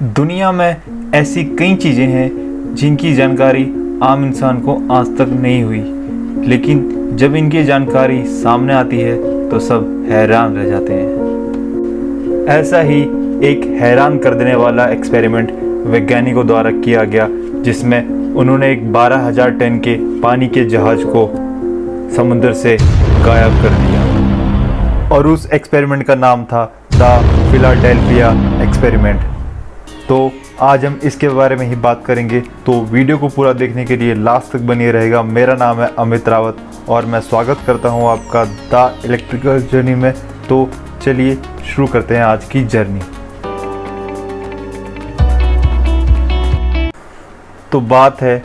दुनिया में ऐसी कई चीज़ें हैं जिनकी जानकारी आम इंसान को आज तक नहीं हुई, लेकिन जब इनकी जानकारी सामने आती है तो सब हैरान रह जाते हैं। ऐसा ही एक हैरान कर देने वाला एक्सपेरिमेंट वैज्ञानिकों द्वारा किया गया, जिसमें उन्होंने एक 12,000 टन के पानी के जहाज को समुद्र से गायब कर दिया और उस एक्सपेरिमेंट का नाम था द फिलाडेल्फिया एक्सपेरिमेंट। तो आज हम इसके बारे में ही बात करेंगे, तो वीडियो को पूरा देखने के लिए लास्ट तक बने रहेगा। मेरा नाम है अमित रावत और मैं स्वागत करता हूं आपका द इलेक्ट्रिकल जर्नी में। तो चलिए शुरू करते हैं आज की जर्नी। तो बात है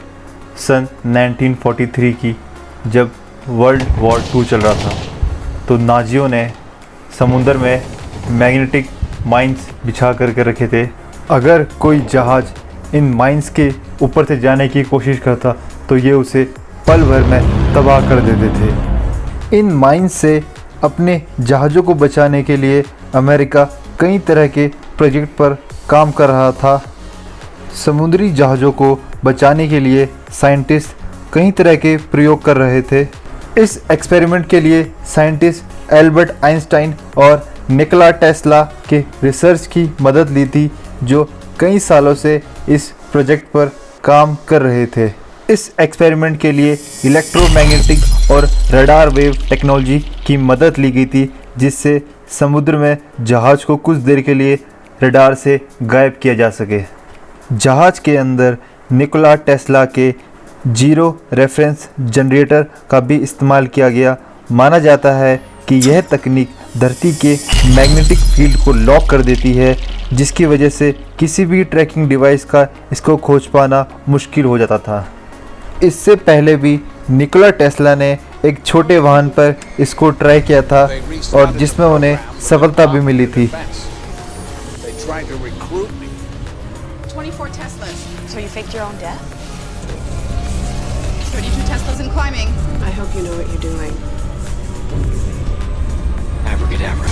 सन 1943 की, जब वर्ल्ड वॉर 2 चल रहा था। तो नाजियों ने समुद्र में मैग्नेटिक माइंस बिछा करके रखे थे। अगर कोई जहाज़ इन माइंस के ऊपर से जाने की कोशिश करता तो ये उसे पल भर में तबाह कर देते थे। इन माइंस से अपने जहाज़ों को बचाने के लिए अमेरिका कई तरह के प्रोजेक्ट पर काम कर रहा था। समुद्री जहाज़ों को बचाने के लिए साइंटिस्ट कई तरह के प्रयोग कर रहे थे। इस एक्सपेरिमेंट के लिए साइंटिस्ट एल्बर्ट आइंस्टाइन और निकोला टेस्ला के रिसर्च की मदद ली थी, जो कई सालों से इस प्रोजेक्ट पर काम कर रहे थे। इस एक्सपेरिमेंट के लिए इलेक्ट्रोमैग्नेटिक और रडार वेव टेक्नोलॉजी की मदद ली गई थी, जिससे समुद्र में जहाज़ को कुछ देर के लिए रडार से गायब किया जा सके। जहाज़ के अंदर निकोला टेस्ला के जीरो रेफरेंस जनरेटर का भी इस्तेमाल किया गया। माना जाता है कि यह तकनीक धरती के मैग्नेटिक फील्ड को लॉक कर देती है, जिसकी वजह से किसी भी ट्रैकिंग डिवाइस का इसको खोज पाना मुश्किल हो जाता था। इससे पहले भी निकोला टेस्ला ने एक छोटे वाहन पर इसको ट्राई किया था और जिसमें उन्हें सफलता भी मिली थी। 24 Teslas. So you faked your own death? 32 Teslas and climbing. I hope you know what you're doing. Abracadabra.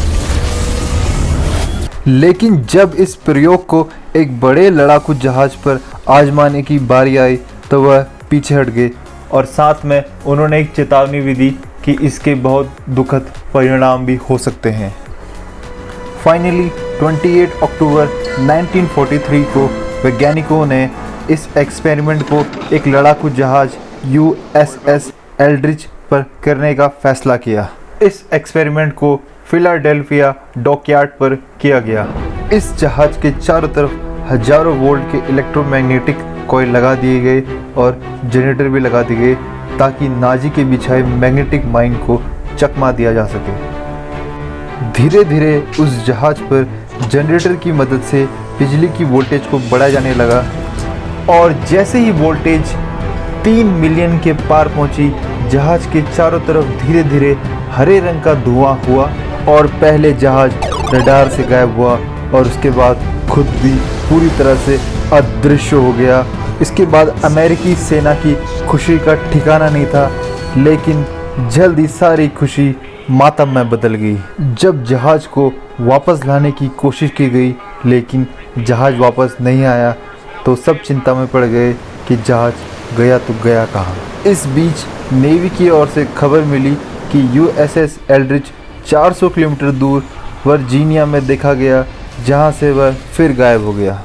लेकिन जब इस प्रयोग को एक बड़े लड़ाकू जहाज पर आजमाने की बारी आई तो वह पीछे हट गए और साथ में उन्होंने एक चेतावनी भी दी कि इसके बहुत दुखद परिणाम भी हो सकते हैं। फाइनली 28 अक्टूबर 1943 को वैज्ञानिकों ने इस एक्सपेरिमेंट को एक लड़ाकू जहाज USS एल्ड्रिच पर करने का फैसला किया। इस एक्सपेरिमेंट को फिलाडेल्फिया डॉकयार्ड पर किया गया। इस जहाज के चारों तरफ हजारों वोल्ट के इलेक्ट्रोमैग्नेटिक कॉइल लगा दिए गए और जनरेटर भी लगा दिए गए, ताकि नाजी के बिछाए मैग्नेटिक माइन को चकमा दिया जा सके। धीरे धीरे उस जहाज पर जनरेटर की मदद से बिजली की वोल्टेज को बढ़ाया जाने लगा और जैसे ही वोल्टेज 3 मिलियन के पार पहुंची, जहाज के चारों तरफ धीरे धीरे हरे रंग का धुआं हुआ और पहले जहाज रडार से गायब हुआ और उसके बाद खुद भी पूरी तरह से अदृश्य हो गया। इसके बाद अमेरिकी सेना की खुशी का ठिकाना नहीं था, लेकिन जल्द ही सारी खुशी मातम में बदल गई। जब जहाज को वापस लाने की कोशिश की गई, लेकिन जहाज वापस नहीं आया, तो सब चिंता में पड़ गए कि जहाज गया तो गया कहाँ। इस बीच नेवी की ओर से खबर मिली कि USS एल्ड्रिच 400 किलोमीटर दूर वर्जीनिया में देखा गया, जहां से वह फिर गायब हो गया।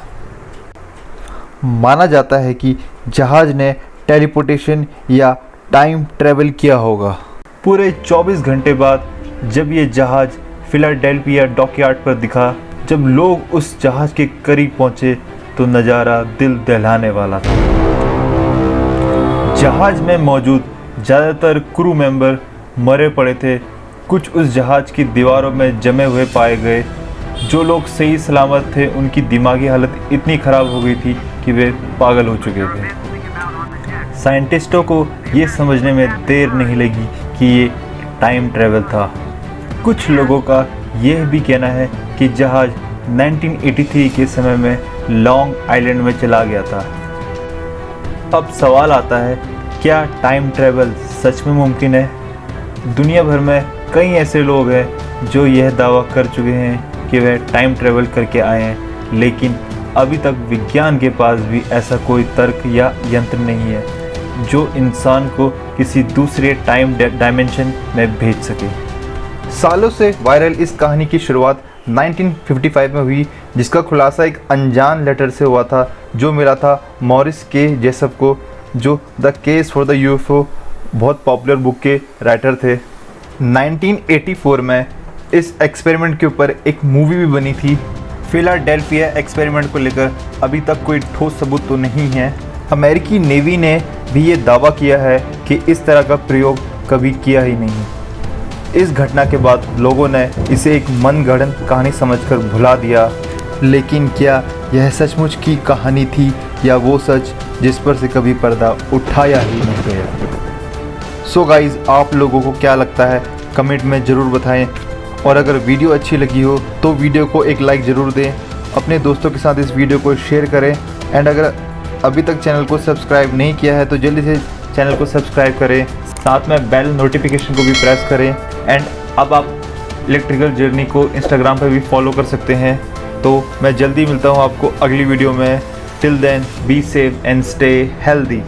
माना जाता है कि जहाज ने टेलीपोर्टेशन या टाइम ट्रैवल किया होगा। पूरे 24 घंटे बाद जब ये जहाज फिलाडेल्फिया डॉकयार्ड पर दिखा, जब लोग उस जहाज के करीब पहुंचे तो नज़ारा दिल दहलाने वाला था। जहाज में मौजूद ज़्यादातर क्रू मेंबर मरे पड़े थे। कुछ उस जहाज की दीवारों में जमे हुए पाए गए। जो लोग सही सलामत थे, उनकी दिमागी हालत इतनी ख़राब हो गई थी कि वे पागल हो चुके थे। साइंटिस्टों को ये समझने में देर नहीं लगी कि ये टाइम ट्रैवल था। कुछ लोगों का यह भी कहना है कि जहाज 1983 के समय में लॉन्ग आइलैंड में चला गया था। अब सवाल आता है, क्या टाइम ट्रैवल सच में मुमकिन है? दुनिया भर में कई ऐसे लोग हैं जो यह दावा कर चुके हैं कि वह टाइम ट्रैवल करके आए हैं, लेकिन अभी तक विज्ञान के पास भी ऐसा कोई तर्क या यंत्र नहीं है जो इंसान को किसी दूसरे टाइम डायमेंशन में भेज सके। सालों से वायरल इस कहानी की शुरुआत 1955 में हुई, जिसका खुलासा एक अनजान लेटर से हुआ था जो मिला था मॉरिस के जेसफ को, जो the case for the UFO बहुत पॉपुलर बुक के राइटर थे। 1984 में इस एक्सपेरिमेंट के ऊपर एक मूवी भी बनी थी। फिलाडेल्फिया एक्सपेरिमेंट को लेकर अभी तक कोई ठोस सबूत तो नहीं है। अमेरिकी नेवी ने भी ये दावा किया है कि इस तरह का प्रयोग कभी किया ही नहीं। इस घटना के बाद लोगों ने इसे एक मनगढ़ंत कहानी समझकर भुला दिया, लेकिन क्या यह सचमुच की कहानी थी या वो सच जिस पर से कभी पर्दा उठाया ही नहीं गया। सो गाइज, आप लोगों को क्या लगता है कमेंट में ज़रूर बताएं, और अगर वीडियो अच्छी लगी हो तो वीडियो को एक लाइक ज़रूर दें, अपने दोस्तों के साथ इस वीडियो को शेयर करें, एंड अगर अभी तक चैनल को सब्सक्राइब नहीं किया है तो जल्दी से चैनल को सब्सक्राइब करें, साथ में बेल नोटिफिकेशन को भी प्रेस करें। एंड अब आप इलेक्ट्रिकल जर्नी को इंस्टाग्राम पर भी फॉलो कर सकते हैं। तो मैं जल्दी मिलता हूँ आपको अगली वीडियो में। Till then be safe and stay healthy.